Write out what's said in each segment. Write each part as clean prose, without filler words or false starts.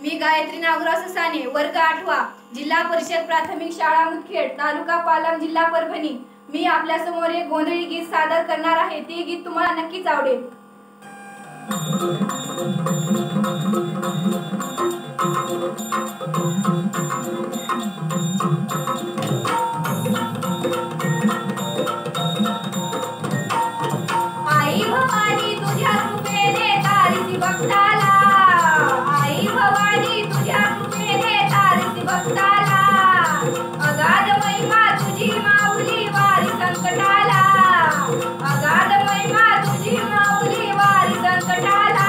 मी गायत्री नागराव ससाने, वर्ग 8वा, जिल्हा परिषद प्राथमिक शाळा मुदखेड, तालुका पालम, जिल्हा परभणी. मी आपल्या समोर एक गोंधळी गीत सादर करणार आहे. ते गीत तुम्हाला नक्कीच आवडेल. आई भवानी तुझ्या कृपेने तारीसी भक्ताला, आई भवानी तुझ्या कृपेने तारीसी भक्ताला, अगाध महिमा तुझी माऊली वारी संकटाला, अगाध महिमा तुझी माऊली वारी संकटाला.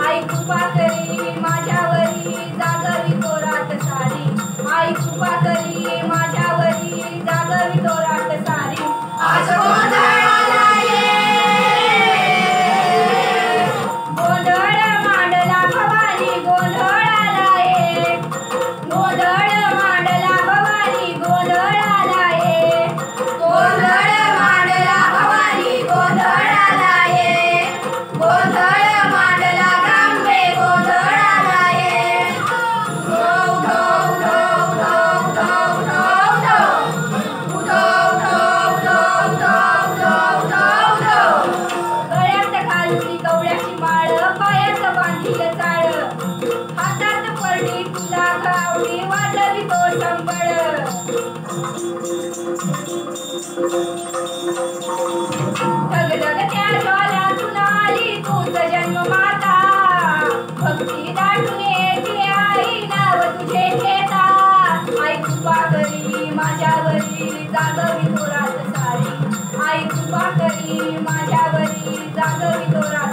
आई कृपा करी माझ्यावरी जागवी तो रात सारी, आई कृपा करी माझ्यावरी जागवी तो रात सारी. आज गोंधळाला ये, गोंधळ मांडला भवानी गोंधळाला ये, गोंधळ मांडला भवानी गोंधळाला ये, गोंधळ मांडला भवानी गोंधळाला ये, गोंधळ मांडला गांबे गोंधळाला ये. धो धो धो धो धो धो धो गळ्यात घालून कवड्याची माळ, पायात बांधील चाळ, हातात पडली तुला गावडी वाजवी तो संबळ. ढगढगत्या ज्वालातून आली तूच जन्म माता, भक्ती दाटून येते आई नाव तुझे घेता. आई कृपा करी माझ्यावरी जागवी तो रात सारी, आई कृपा करी माझ्यावरी जागवी तो रात